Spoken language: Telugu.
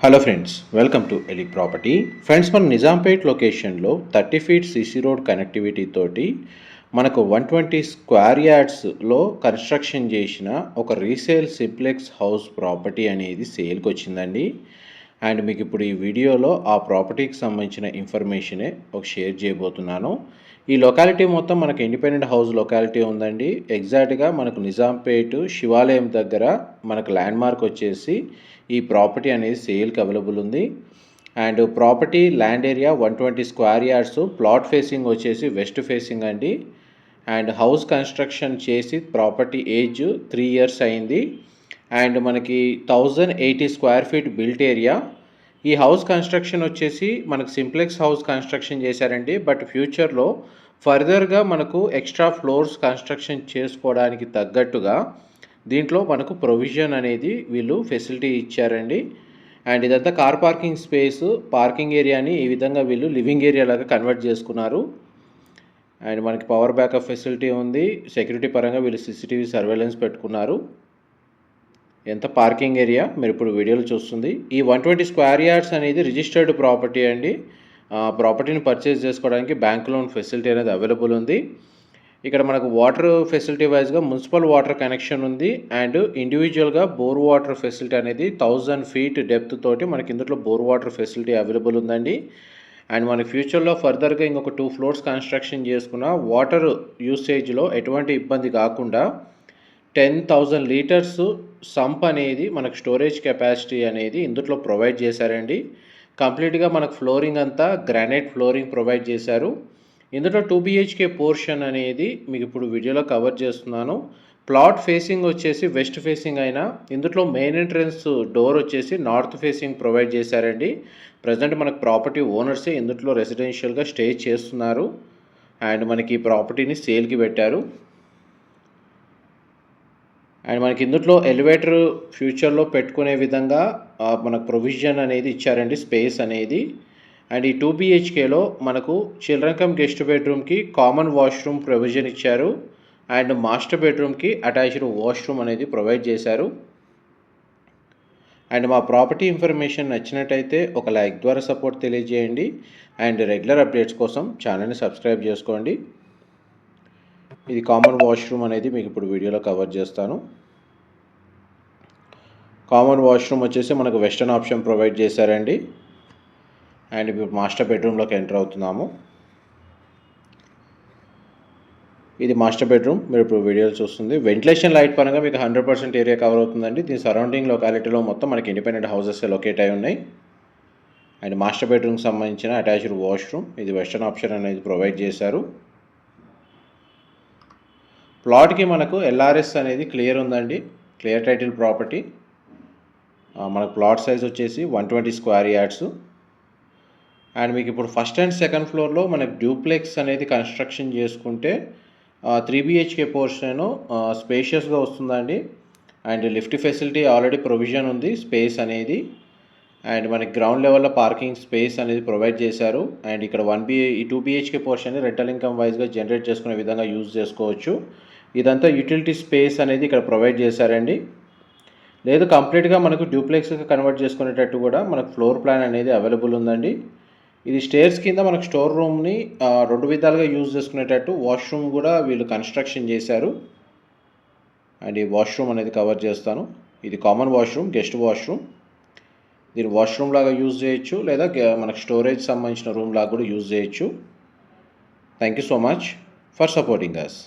Hello friends, welcome to Eli property. Friends, మన నిజాంపేట్ లొకేషన్లో 30 ఫీట్ సిసి రోడ్ కనెక్టివిటీ తోటి మనకు 120 స్క్వేర్ యార్డ్స్లో కన్స్ట్రక్షన్ చేసిన ఒక రీసేల్ సింప్లెక్స్ హౌస్ ప్రాపర్టీ అనేది సేల్కి వచ్చిందండి. అండ్ మీకు ఇప్పుడు ఈ వీడియోలో ఆ ప్రాపర్టీకి సంబంధించిన ఇన్ఫర్మేషనే ఒక షేర్ చేయబోతున్నాను. ఈ లొకాలిటీ మొత్తం మనకు ఇండిపెండెంట్ హౌస్ లొకాలిటీ ఉందండి. ఎగ్జాక్ట్గా మనకు నిజాంపేట్ శివాలయం దగ్గర మనకు ల్యాండ్ మార్క్ వచ్చేసి ఈ ప్రాపర్టీ అనేది సేల్కి అవైలబుల్ ఉంది. And property land area 120 square yards, plot facing వచ్చేసి వెస్ట్ ఫేసింగ్ అండి. అండ్ హౌస్ కన్స్ట్రక్షన్ చేసి ప్రాపర్టీ ఏజ్ 3 ఇయర్స్ అయింది. అండ్ మనకి 1080 స్క్వేర్ ఫీట్ బిల్ట్ ఏరియా. ఈ హౌస్ కన్స్ట్రక్షన్ వచ్చేసి మనకు సింప్లెక్స్ హౌస్ కన్స్ట్రక్షన్ చేశారండి. బట్ ఫ్యూచర్లో ఫర్దర్గా మనకు ఎక్స్ట్రా ఫ్లోర్స్ కన్స్ట్రక్షన్ చేసుకోవడానికి తగ్గట్టుగా దీంట్లో మనకు ప్రొవిజన్ అనేది వీళ్ళు ఫెసిలిటీ ఇచ్చారండి. అండ్ ఇదంతా కార్ పార్కింగ్ స్పేస్, పార్కింగ్ ఏరియాని ఈ విధంగా వీళ్ళు లివింగ్ ఏరియా లాగా కన్వర్ట్ చేసుకున్నారు. అండ్ మనకి పవర్ బ్యాకప్ ఫెసిలిటీ ఉంది. సెక్యూరిటీ పరంగా వీళ్ళు సీసీటీవీ సర్వేలెన్స్ పెట్టుకున్నారు. ఎంత పార్కింగ్ ఏరియా మీరు ఇప్పుడు వీడియోలో చూస్తుంది. ఈ 120 స్క్వేర్ యార్డ్స్ అనేది రిజిస్టర్డ్ ప్రాపర్టీ అండి. ప్రాపర్టీని పర్చేస్ చేసుకోవడానికి బ్యాంక్ లోన్ ఫెసిలిటీ అనేది అవైలబుల్ ఉంది. ఇక్కడ మనకు వాటర్ ఫెసిలిటీ వైజ్గా మున్సిపల్ వాటర్ కనెక్షన్ ఉంది. అండ్ ఇండివిజువల్గా బోర్ వాటర్ ఫెసిలిటీ అనేది 1000 ఫీట్ డెప్త్ తోటి మనకి ఇందులో బోర్ వాటర్ ఫెసిలిటీ అవైలబుల్ ఉందండి. అండ్ మన ఫ్యూచర్లో ఫర్దర్గా ఇంకొక 2 ఫ్లోర్స్ కన్స్ట్రక్షన్ చేసుకున్న వాటర్ యూసేజ్లో ఎటువంటి ఇబ్బంది కాకుండా 10,000 లీటర్స్ సంప్ అనేది మనకు స్టోరేజ్ కెపాసిటీ అనేది ఇందులో ప్రొవైడ్ చేశారండి. కంప్లీట్గా మనకు ఫ్లోరింగ్ అంతా గ్రానైట్ ఫ్లోరింగ్ ప్రొవైడ్ చేశారు. ఇందులో 2 BHK పోర్షన్ అనేది మీకు ఇప్పుడు వీడియోలో కవర్ చేస్తున్నాను. ప్లాట్ ఫేసింగ్ వచ్చేసి వెస్ట్ ఫేసింగ్ అయినా ఇందులో మెయిన్ ఎంట్రన్స్ డోర్ వచ్చేసి నార్త్ ఫేసింగ్ ప్రొవైడ్ చేశారండి. ప్రజెంట్ మనకు ప్రాపర్టీ ఓనర్సే ఇందులో రెసిడెన్షియల్గా స్టే చేస్తున్నారు. అండ్ మనకి ఈ ప్రాపర్టీని సేల్కి పెట్టారు. అండ్ మనకి ఇందులో ఎలివేటర్ ఫ్యూచర్లో పెట్టుకునే విధంగా మనకు ప్రొవిజన్ అనేది ఇచ్చారండి, స్పేస్ అనేది. అండ్ ఈ 2 BHKలో మనకు చిల్డ్రన్ కమ్ గెస్ట్ బెడ్రూమ్కి కామన్ వాష్రూమ్ ప్రొవిజన్ ఇచ్చారు. అండ్ మాస్టర్ బెడ్రూమ్కి అటాచ్డ్ వాష్రూమ్ అనేది ప్రొవైడ్ చేశారు. అండ్ మా ప్రాపర్టీ ఇన్ఫర్మేషన్ నచ్చినట్టయితే ఒక లైక్ ద్వారా సపోర్ట్ తెలియజేయండి. అండ్ రెగ్యులర్ అప్డేట్స్ కోసం ఛానల్ని సబ్స్క్రైబ్ చేసుకోండి. ఇది కామన్ వాష్రూమ్ అనేది మీకు ఇప్పుడు వీడియోలో కవర్ చేస్తాను. కామన్ వాష్రూమ్ వచ్చేసి మనకు వెస్టర్న్ ఆప్షన్ ప్రొవైడ్ చేశారండి. అండ్ ఇప్పుడు మాస్టర్ బెడ్రూమ్లోకి ఎంటర్ అవుతున్నాము. ఇది మాస్టర్ బెడ్రూమ్ మీరు ఇప్పుడు వీడియోలో చూస్తుంది. వెంటిలేషన్ లైట్ పరంగా మీకు 100% ఏరియా కవర్ అవుతుందండి. దీని సరౌండింగ్ లొకాలిటీలో మొత్తం మనకి ఇండిపెండెంట్ హౌసెస్ లొకేట్ అయి ఉన్నాయి. అండ్ మాస్టర్ బెడ్రూమ్కి సంబంధించిన అటాచ్డ్ వాష్రూమ్, ఇది వెస్టర్న్ ఆప్షన్ అనేది ప్రొవైడ్ చేశారు. ప్లాట్కి మనకు LRS అనేది క్లియర్ ఉందండి, క్లియర్ టైటిల్ ప్రాపర్టీ. మనకు ప్లాట్ సైజ్ వచ్చేసి 120 స్క్వేర్ యార్డ్స్. అండ్ మీకు ఇప్పుడు ఫస్ట్ అండ్ సెకండ్ ఫ్లోర్లో మనకు డ్యూప్లెక్స్ అనేది కన్స్ట్రక్షన్ చేసుకుంటే 3 BHK పోర్షన్ స్పేషియస్గా వస్తుందండి. And lift facility already provision ఉంది, స్పేస్ అనేది. అండ్ మనకి గ్రౌండ్ లెవెల్లో పార్కింగ్ స్పేస్ అనేది ప్రొవైడ్ చేశారు. అండ్ ఇక్కడ ఈ 2 BHK పోర్షన్ రెంటల్ ఇన్కమ్ వైజ్గా జనరేట్ చేసుకునే విధంగా యూజ్ చేసుకోవచ్చు. ఇదంతా యూటిలిటీ స్పేస్ అనేది ఇక్కడ ప్రొవైడ్ చేశారండి. లేదు కంప్లీట్గా మనకు డ్యూప్లెక్స్గా కన్వర్ట్ చేసుకునేటట్టు కూడా మనకు ఫ్లోర్ ప్లాన్ అనేది అవైలబుల్ ఉందండి. ఇది స్టేర్స్ కింద మనకు స్టోర్ రూమ్ని 2 విధాలుగా యూజ్ చేసుకునేటట్టు వాష్రూమ్ కూడా వీళ్ళు కన్స్ట్రక్షన్ చేశారు. అండ్ ఈ వాష్రూమ్ అనేది కవర్ చేస్తాను. ఇది కామన్ వాష్రూమ్, గెస్ట్ వాష్రూమ్. దీన్ని వాష్రూమ్ లాగా యూజ్ చేయొచ్చు, లేదా మనకు స్టోరేజ్ సంబంధించిన రూమ్ లాగా కూడా యూజ్ చేయొచ్చు. Thank you so much for supporting us.